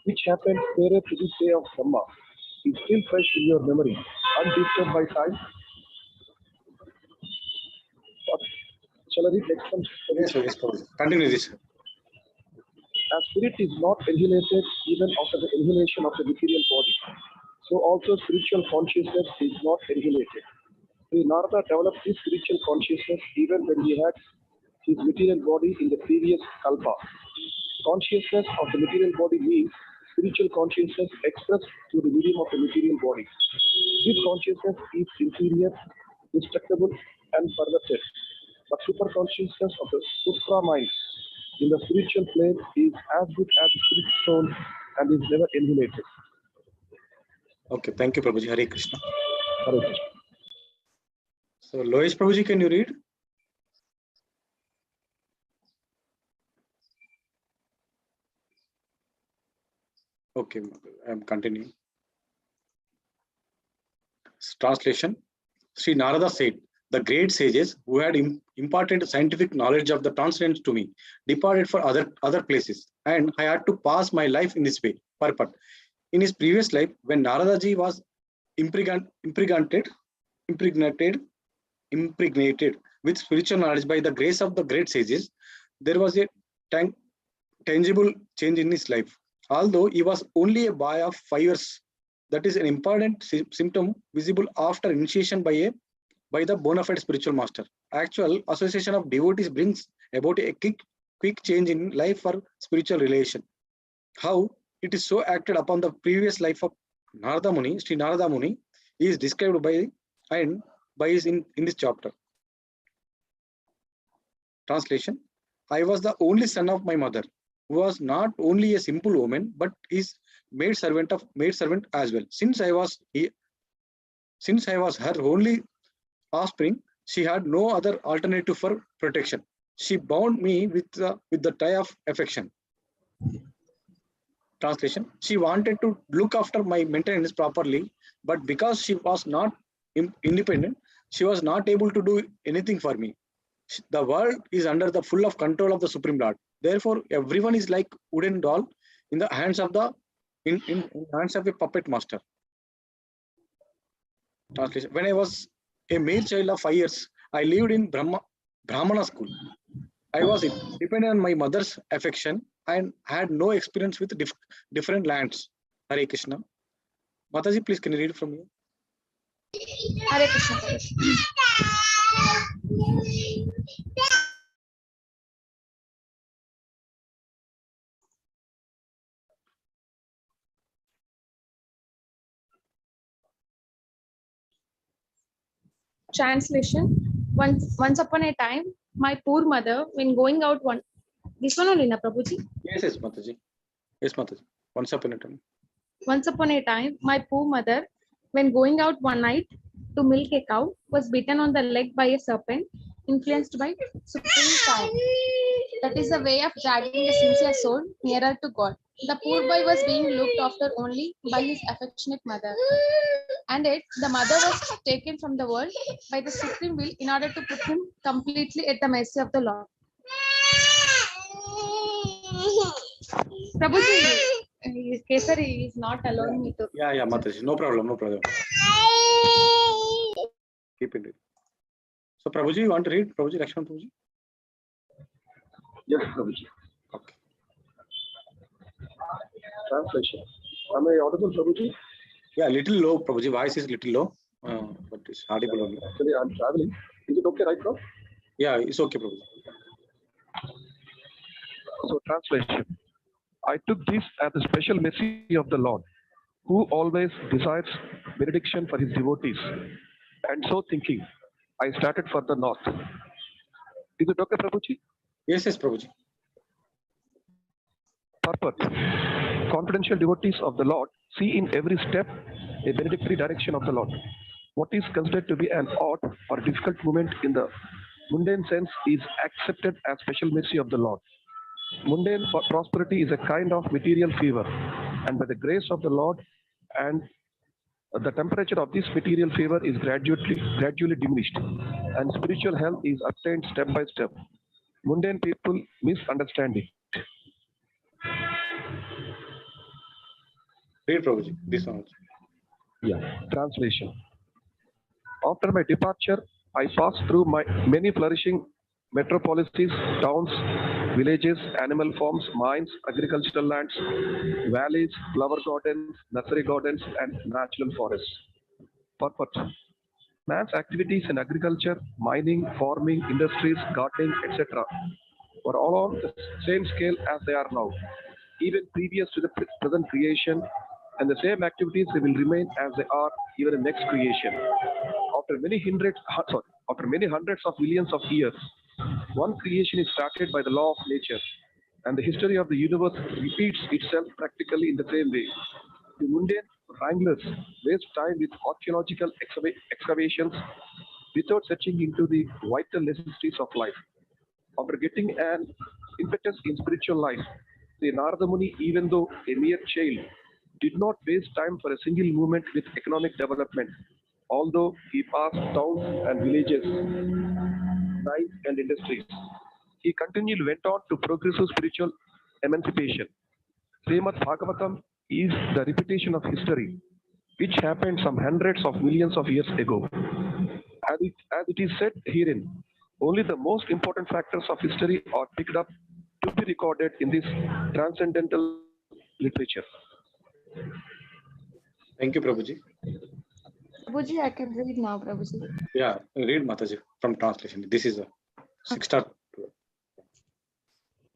which happened prior to this day of Brahma, is still fresh in your memory, undisturbed by time? But shall I read next one? Yes, yes, Prabhuji. Continue this. As spirit is not annihilated even after the annihilation of the material body, so also spiritual consciousness is not annihilated. The Narada developed this spiritual consciousness even when he had his material body in the previous kalpa. Consciousness of the material body means spiritual consciousness expressed through the medium of the material body. This consciousness is inferior, destructible, and perverted. But super consciousness of the supra mind in the spiritual plane is as good as the spirit stone and is never annihilated. Okay, thank you, Prabhuji. Hare Krishna. Hare Krishna. So, Loesh Prabhuji, can you read? Okay, I'm continuing. Translation. Sri Narada said, the great sages who had imparted scientific knowledge of the transcendent to me departed for other places, and I had to pass my life in this way. Purport. In his previous life, when Naradaji was impregnated with spiritual knowledge by the grace of the great sages, there was a tangible change in his life. Although he was only a boy of 5 years, that is an important symptom visible after initiation by the bona fide spiritual master. Actual association of devotees brings about a quick change in life for spiritual relation. How it is so acted upon the previous life of Narada Muni, Sri Narada Muni, is described by his in this chapter. Translation. I was the only son of my mother, who was not only a simple woman, but is maid servant as well. Since I was her only offspring, she had no other alternative for protection. She bound me with the tie of affection. Translation. She wanted to look after my maintenance properly, but because she was not independent, she was not able to do anything for me. The world is under the full of control of the Supreme Lord. Therefore, everyone is like wooden doll in the hands of in hands of a puppet master. Translation. When I was a mere child of 5 years, I lived in Brahmana school. I was dependent on my mother's affection and had no experience with different lands. Hare Krishna. Mataji, please can you read from here? Hare Krishna. Translation. Once upon a time, my poor mother, when going out this one only, na Prabhuji? Yes, Mataji. Yes, Mataji. Once upon a time. Once upon a time, my poor mother, when going out one night to milk a cow, was bitten on the leg by a serpent, influenced by supreme power. That is a way of dragging a sincere soul nearer to God. The poor boy was being looked after only by his affectionate mother. And yet, the mother was taken from the world by the supreme will in order to put him completely at the mercy of the Lord. Prabhuji, Kesari is not allowing me to. Yeah, Mataji. No problem. Keep it. So, Prabhuji, you want to read? Prabhuji, Lakshman Prabhuji? Yes, Prabhuji. Okay. Translation. Am I audible, Prabhuji? Yeah, little low, Prabhuji. Voice is little low, but it's audible only. Actually, I'm traveling. Is it okay right now? Yeah, it's okay, Prabhuji. So, translation. I took this as a special mercy of the Lord, who always desires benediction for his devotees. And so thinking, I started for the north. Is it okay, Prabhuji? Yes, Prabhuji. Purport. Confidential devotees of the Lord see in every step a benedictory direction of the Lord. What is considered to be an odd or difficult movement in the mundane sense is accepted as special mercy of the Lord. Mundane prosperity is a kind of material fever, and by the grace of the Lord and the temperature of this material fever is gradually diminished, and spiritual health is attained step by step. Mundane people misunderstand it. Read, Prabhuji. This one also. Yeah. Translation. After my departure, I passed through many flourishing metropolises, towns, villages, animal farms, mines, agricultural lands, valleys, flower gardens, nursery gardens, and natural forests. Purpose. Man's activities in agriculture, mining, farming, industries, gardening, etc. were all on the same scale as they are now, even previous to the present creation, and the same activities they will remain as they are even in next creation. After many hundreds of millions of years, one creation is started by the law of nature, and the history of the universe repeats itself practically in the same way. The mundane wranglers waste time with archaeological excavations without searching into the vital necessities of life. After getting an impetus in spiritual life, the Narada Muni, even though a mere child, did not waste time for a single movement with economic development, although he passed towns and villages, mines and industries. He continually went on to progressive spiritual emancipation. Srimad Bhagavatam is the repetition of history, which happened some hundreds of millions of years ago. As it is said herein, only the most important factors of history are picked up to be recorded in this transcendental literature. Thank you, Prabhuji. Prabhuji, I can read now, Prabhuji. Yeah, read Mataji from translation. This is a 6-star.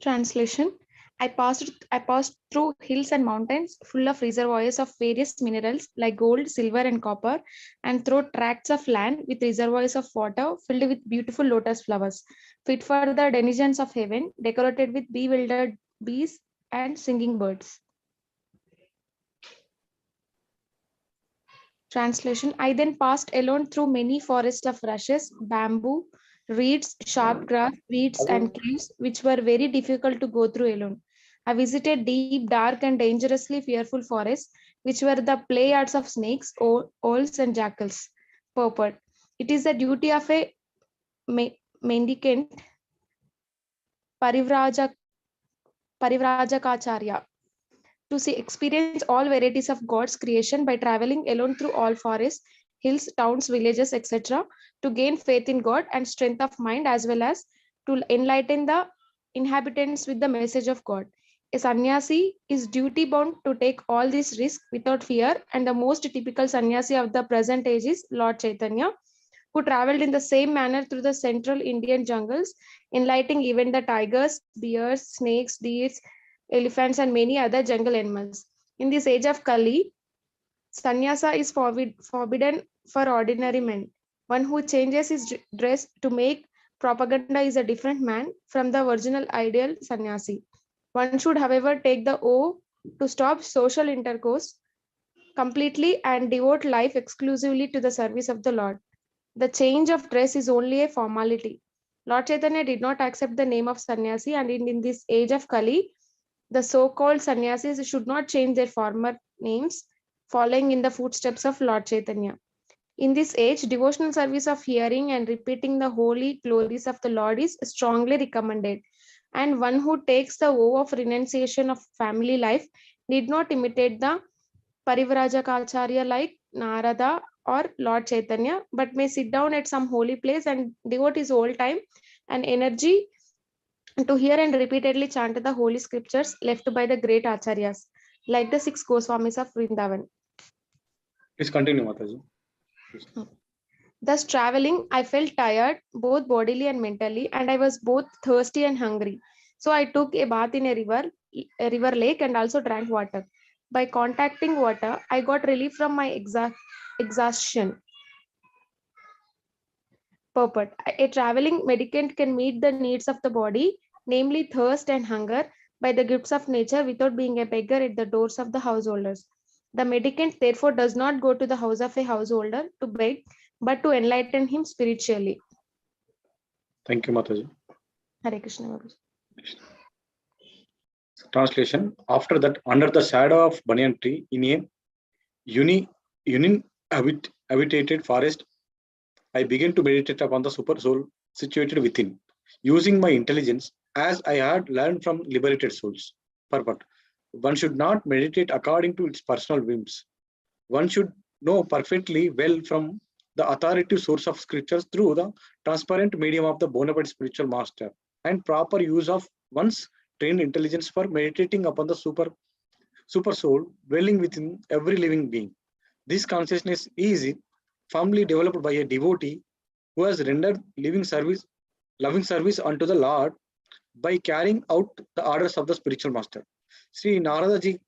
Translation. I passed through hills and mountains full of reservoirs of various minerals like gold, silver, and copper, and through tracts of land with reservoirs of water filled with beautiful lotus flowers, fit for the denizens of heaven, decorated with bewildered bees and singing birds. Translation. I then passed alone through many forests of rushes, bamboo, reeds, sharp grass, weeds, and caves, which were very difficult to go through alone. I visited deep, dark, and dangerously fearful forests, which were the playards of snakes, owls, and jackals. Purport. It is the duty of a mendicant, Parivrajakacharya, to experience all varieties of God's creation by traveling alone through all forests. hills, towns, villages, etc., to gain faith in God and strength of mind, as well as to enlighten the inhabitants with the message of God. A sannyasi is duty bound to take all these risks without fear, and the most typical sannyasi of the present age is Lord Chaitanya, who traveled in the same manner through the central Indian jungles, enlightening even the tigers, bears, snakes, deers, elephants, and many other jungle animals. In this age of Kali, sannyasa is forbidden for ordinary men. One who changes his dress to make propaganda is a different man from the original ideal sannyasi. One should, however, take the oath to stop social intercourse completely and devote life exclusively to the service of the Lord. The change of dress is only a formality. Lord Chaitanya did not accept the name of sannyasi, and in this age of Kali, the so-called sannyasis should not change their former names, following in the footsteps of Lord Chaitanya. In this age, devotional service of hearing and repeating the holy glories of the Lord is strongly recommended. And one who takes the vow of renunciation of family life need not imitate the Parivrajaka like Narada or Lord Chaitanya, but may sit down at some holy place and devote his whole time and energy to hear and repeatedly chant the holy scriptures left by the great acharyas, like the 6 Goswamis of Vrindavan. Please continue, Mataji. Thus, traveling, I felt tired, both bodily and mentally, and I was both thirsty and hungry. So I took a bath in a river lake, and also drank water. By contacting water, I got relief from my exhaustion. Purport. A traveling mendicant can meet the needs of the body, namely thirst and hunger, by the gifts of nature without being a beggar at the doors of the householders. The mendicant therefore does not go to the house of a householder to beg, but to enlighten him spiritually. Thank you, Mataji. Hare Krishna. Babuji. Translation. After that, under the shadow of banyan tree in a uninhabited forest, I began to meditate upon the super soul situated within, using my intelligence as I had learned from liberated souls. Purport. One should not meditate according to its personal whims. One should know perfectly well from the authoritative source of scriptures through the transparent medium of the bona fide spiritual master, and proper use of one's trained intelligence for meditating upon the super soul dwelling within every living being. This consciousness is firmly developed by a devotee who has rendered loving service unto the Lord by carrying out the orders of the spiritual master. Sri Narada ji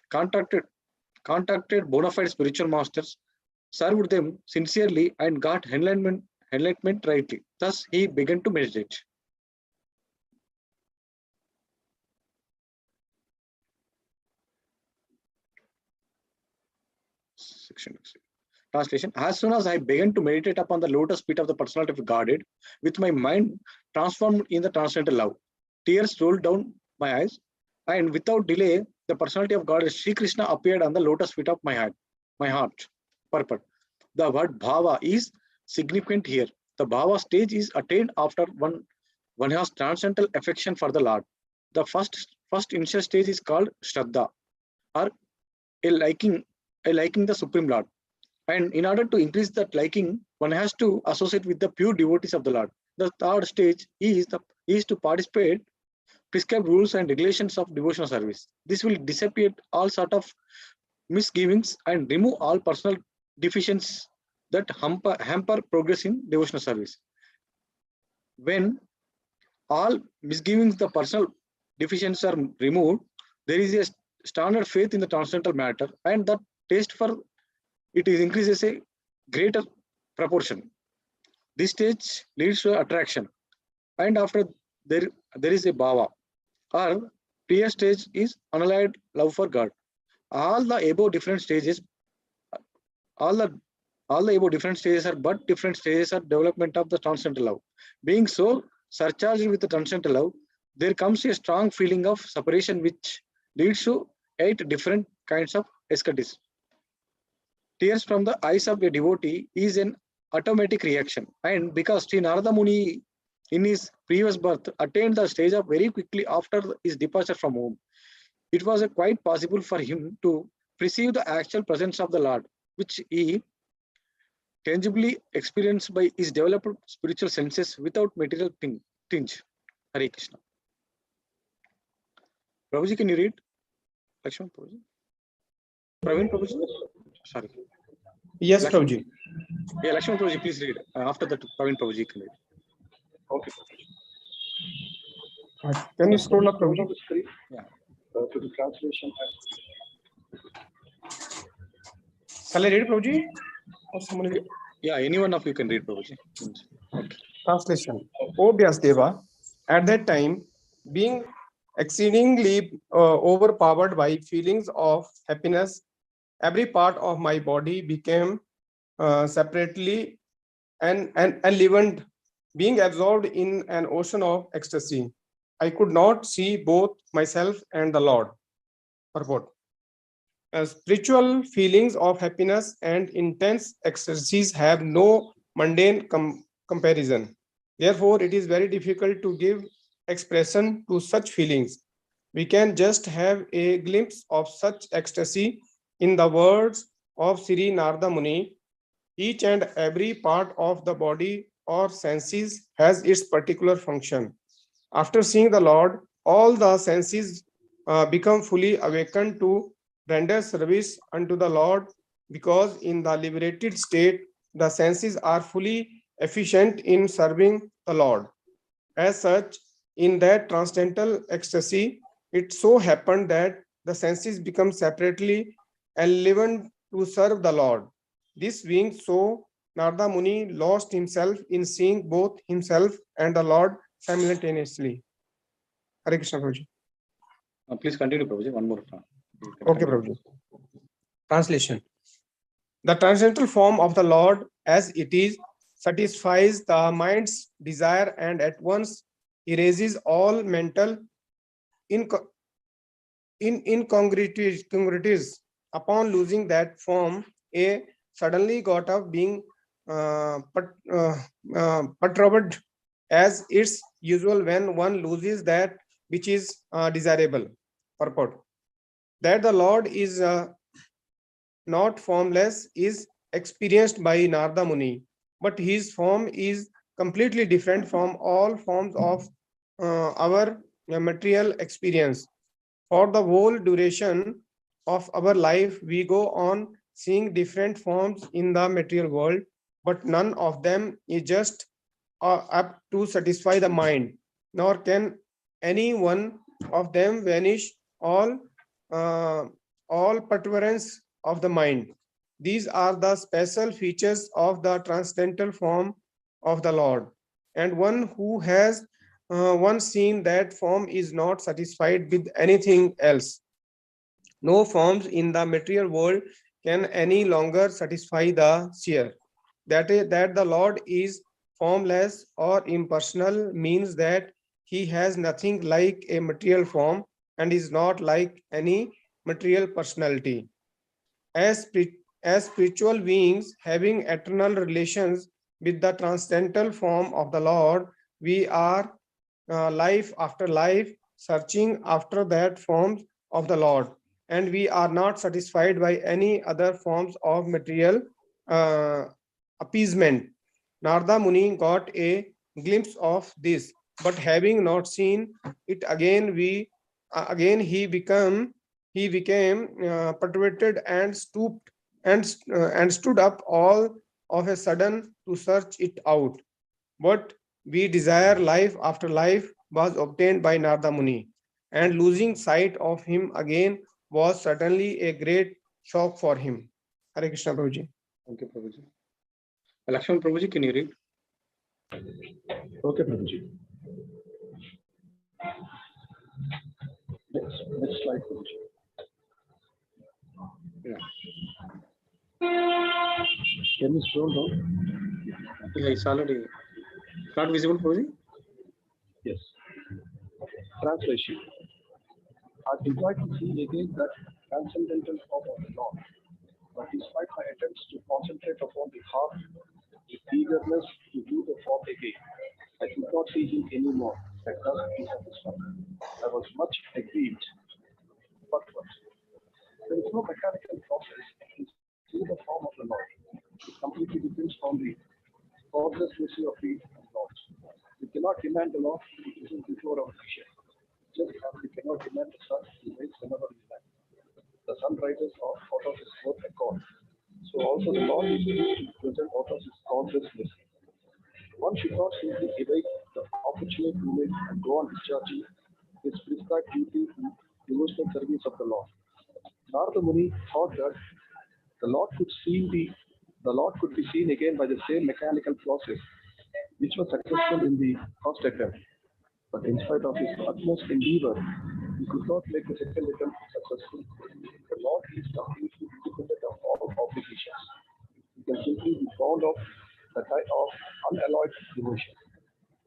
contacted bona fide spiritual masters, served them sincerely, and got enlightenment rightly. Thus, he began to meditate. Translation. As soon as I began to meditate upon the lotus feet of the personality of Godhead, with my mind transformed in the transcendental love, tears rolled down my eyes, and without delay, the personality of God, Sri Krishna, appeared on the lotus feet of my heart. Purport. The word bhava is significant here. The bhava stage is attained after one has transcendental affection for the Lord. The first initial stage is called shraddha, or a liking the Supreme Lord. And in order to increase that liking, one has to associate with the pure devotees of the Lord. The third stage is to participate prescribed rules and regulations of devotional service. This will dissipate all sort of misgivings and remove all personal deficiencies that hamper progress in devotional service. When all misgivings, the personal deficiencies are removed, there is a standard faith in the transcendental matter, and that taste for it increases a greater proportion. This stage leads to attraction, and after there is a bhava, or priya stage is unallied love for God. All the above different stages are but different stages of development of the transcendental love. Being so surcharged with the transcendental love, there comes a strong feeling of separation, which leads to 8 different kinds of eschatism. Tears from the eyes of a devotee is an automatic reaction, and because Sri Narada Muni in his previous birth attained the stage of very quickly after his departure from home, it was quite possible for him to perceive the actual presence of the Lord, which he tangibly experienced by his developed spiritual senses without material tinge. Hare Krishna. Prabhuji, can you read? Lakshman Prabhuji? Praveen Prabhuji? Sorry. Yes, Lakshman. Prabhuji. Yeah, Lakshman Prabhuji, please read. After that, Praveen Prabhuji can read. Okay. Can you scroll up, Go Prabhuji? down the screen Yeah. to the translation. Shall I read, Prabhuji? Or someone will... Yeah, any one of you can read, Prabhuji. Okay. Translation. O Vyasdeva, at that time, being exceedingly overpowered by feelings of happiness, every part of my body became separately and enlivened, being absorbed in an ocean of ecstasy. I could not see both myself and the Lord. Purport. Spiritual feelings of happiness and intense ecstasies have no mundane comparison. Therefore, it is very difficult to give expression to such feelings. We can just have a glimpse of such ecstasy in the words of Sri Narada Muni. Each and every part of the body or senses has its particular function. After seeing the Lord, all the senses become fully awakened to render service unto the Lord, because in the liberated state, the senses are fully efficient in serving the Lord. As such, in that transcendental ecstasy, it so happened that the senses become separately enlivened to serve the Lord. This being so, Narada Muni lost himself in seeing both himself and the Lord simultaneously. Hare Krishna, Prabhuji. Please continue, Prabhuji. One more. Okay, Prabhuji. Translation. The transcendental form of the Lord, as it is, satisfies the mind's desire and at once erases all mental incongruities. Upon losing that form, a suddenly got up being perturbed, as it's usual when one loses that which is desirable. Purport. That the Lord is not formless is experienced by Narada Muni, but his form is completely different from all forms of our material experience. For the whole duration of our life, we go on seeing different forms in the material world, but none of them is just up to satisfy the mind, nor can any one of them vanish all perseverance of the mind. These are the special features of the transcendental form of the Lord. And one who has once seen that form is not satisfied with anything else. No forms in the material world can any longer satisfy the seer. That the Lord is formless or impersonal means that he has nothing like a material form and is not like any material personality. As spiritual beings having eternal relations with the transcendental form of the Lord, we are life after life searching after that form of the Lord, and we are not satisfied by any other forms of material appeasement. Narada Muni got a glimpse of this, but having not seen it again, he became perturbed and stooped and stood up all of a sudden to search it out. What we desire life after life was obtained by Narada Muni, and losing sight of him again was certainly a great shock for him. Hare Krishna, Prabhuji. Thank you, Prabhuji. Lakshman Prabhuji, can you read? Okay, Prabhuji. Next slide, Prabhuji. Yeah. Can you scroll down? Yeah, it's already not visible, Prabhuji. Yes. Translation. I tried to see again that transcendental form of the Lord, but despite my attempts to concentrate upon the heart with eagerness to view the form again, I could not see him anymore. That doesn't be satisfied. I was much aggrieved. But what? There is no mechanical process to see the form of the Lord. It completely depends on the causelessness of the laws. We cannot demand the law which is before our vision, just as we cannot demand the sun to rise whenever we like. The sun rises out of his own accord. So also the law is present out of his causelessness. One should not simply evade the opportunity moment and go on discharging his prescribed duty in devotional service of the Lord. Narada Muni thought that the Lord could be seen again by the same mechanical process which was successful in the first attempt. But in spite of his utmost endeavor, he could not make the second attempt successful. The Lord is completely independent of all obligations. He can simply be bound of the tie of unalloyed devotion,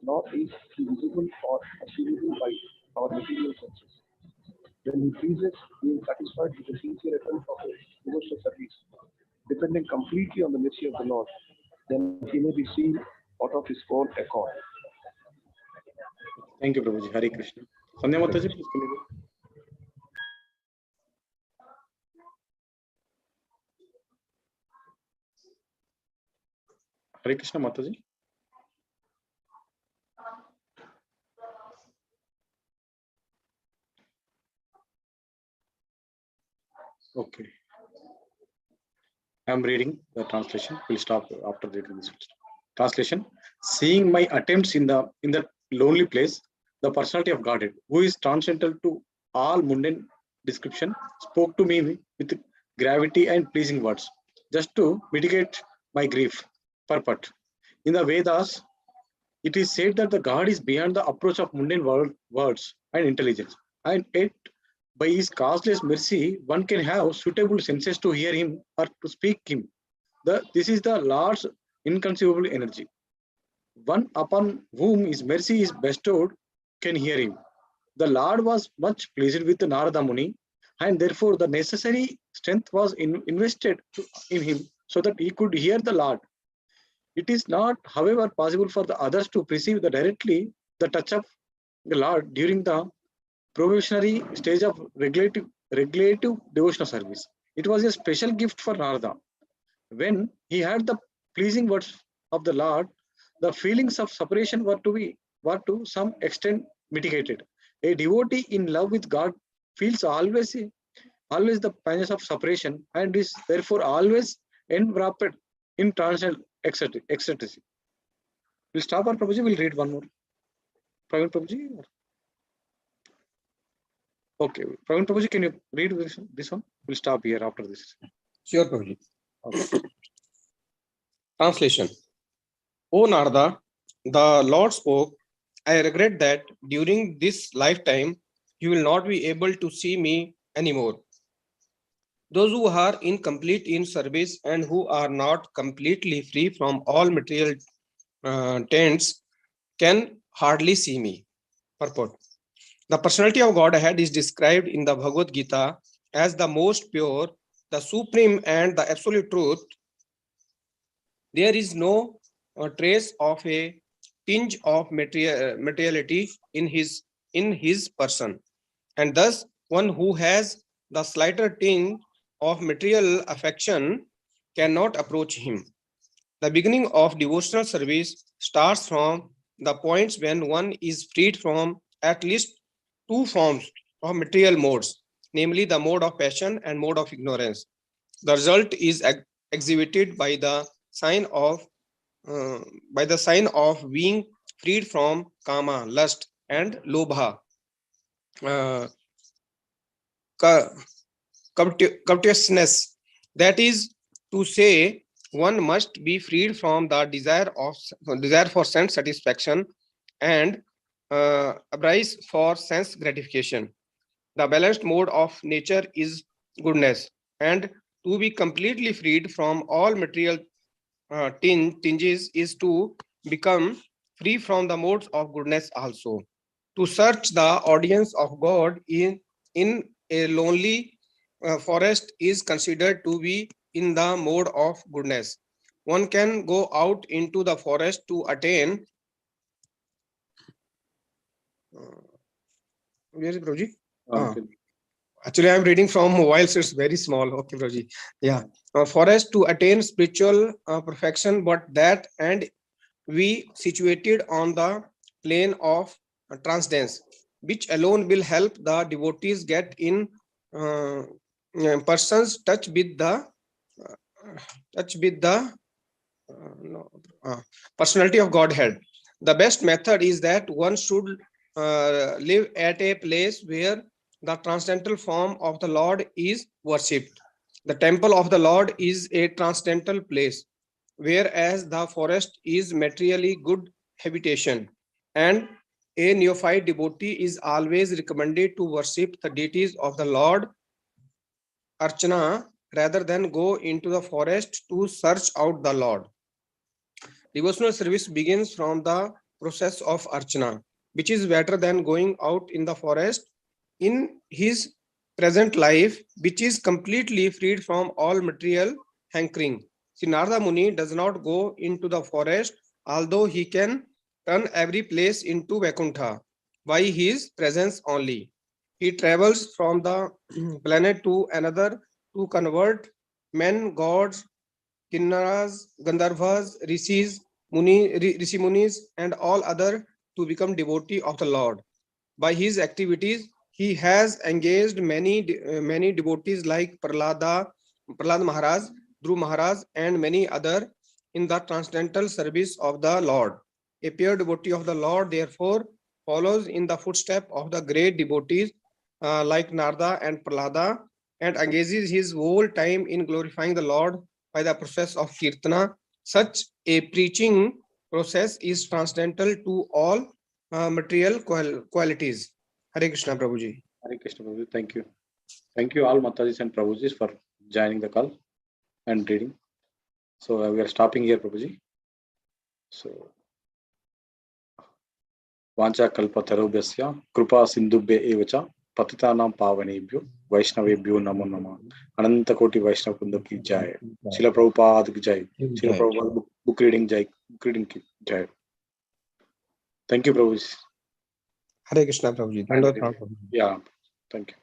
nor is he visible or achievable by our material senses. When he pleases, being satisfied with the sincere attempt of his devotional service, depending completely on the mercy of the Lord, then he may be seen out of his own accord. Thank you, Prabhuji. Hare Krishna. Sandhya Mataji, please continue. Hare Krishna Mataji. Okay. I am reading the translation. We'll stop after reading this. Translation: seeing my attempts in the lonely place, the personality of Godhead, who is transcendental to all mundane description, spoke to me with gravity and pleasing words, just to mitigate my grief. Purport: in the Vedas, it is said that the God is beyond the approach of mundane words and intelligence, and yet by his causeless mercy, one can have suitable senses to hear him or to speak him. This is the Lord's inconceivable energy. One upon whom his mercy is bestowed can hear him. The Lord was much pleased with Narada Muni, and therefore the necessary strength was invested in him so that he could hear the Lord. It is not, however, possible for the others to perceive directly the touch of the Lord during the probationary stage of regulative devotional service. It was a special gift for Narada. When he heard the pleasing words of the Lord, the feelings of separation were to some extent mitigated. A devotee in love with God feels always the pangs of separation and is therefore always enwrapped in transcendental ecstasy. We'll stop our Prabhuji. We'll read one more. Praveen Prabhuji. Okay, Praveen Prabhuji, can you read this one? We'll stop here after this. Sure, Prabhuji. Okay. Translation. O Narada, the Lord spoke, I regret that during this lifetime, you will not be able to see me anymore. Those who are incomplete in service and who are not completely free from all material taints can hardly see me. Purport. The personality of Godhead is described in the Bhagavad Gita as the most pure, the supreme, and the absolute truth. There is no trace of a tinge of materiality in his person, and thus one who has the slighter tinge of material affection cannot approach him. The beginning of devotional service starts from the points when one is freed from at least two forms of material modes, namely the mode of passion and mode of ignorance. The result is exhibited by the sign of being freed from kama, lust, and lobha, covetousness. That is to say, one must be freed from the desire for sense satisfaction and avarice for sense gratification. The balanced mode of nature is goodness, and to be completely freed from all material tinges is to become free from the modes of goodness also. To search the audience of God in a lonely forest is considered to be in the mode of goodness. One can go out into the forest to attain. Where is Prabhuji? Okay. Actually, I'm reading from mobile, so it's very small. Okay, Prabhuji. Yeah. forest to attain spiritual perfection, but that and we situated on the plane of transcendence, which alone will help the devotees get in person's touch with the personality of Godhead. The best method is that one should live at a place where the transcendental form of the Lord is worshipped. The temple of the Lord is a transcendental place, whereas the forest is materially good habitation, and a neophyte devotee is always recommended to worship the deities of the Lord Archana rather than go into the forest to search out the Lord. Devotional service begins from the process of Archana, which is better than going out in the forest. In his present life, which is completely freed from all material hankering, Sri Narada Muni does not go into the forest, although he can turn every place into Vaikuntha by his presence only. He travels from the planet to another to convert men, gods, Kinnaras, Gandharvas, Rishis, Rishi Munis, and all other to become devotee of the Lord. By his activities, he has engaged many devotees like Prahlad Maharaj, Dhruv Maharaj, and many other in the transcendental service of the Lord. A pure devotee of the Lord, therefore, follows in the footsteps of the great devotees like Narada and Prahlada, and engages his whole time in glorifying the Lord by the process of Kirtana. Such a preaching process is transcendental to all material qualities. Hare Krishna, Prabhuji. Hare Krishna, Prabhuji. Thank you. Thank you all Matajis and Prabhujis for joining the call and reading. So we are stopping here, Prabhuji. So Vancha kalpa tarubhyasya kripa sindubhya evacha patitanam pavanebhyo vaishnavebhyo namo namah. Ananta koti Vaishnav Kundu ki jai. Srila Prabhupada ki jai. Srila Prabhupada book reading jai. Book reading ki jai. Thank you, Prabhuji. Hare Krishna, Prabhuji. Yeah, thank you.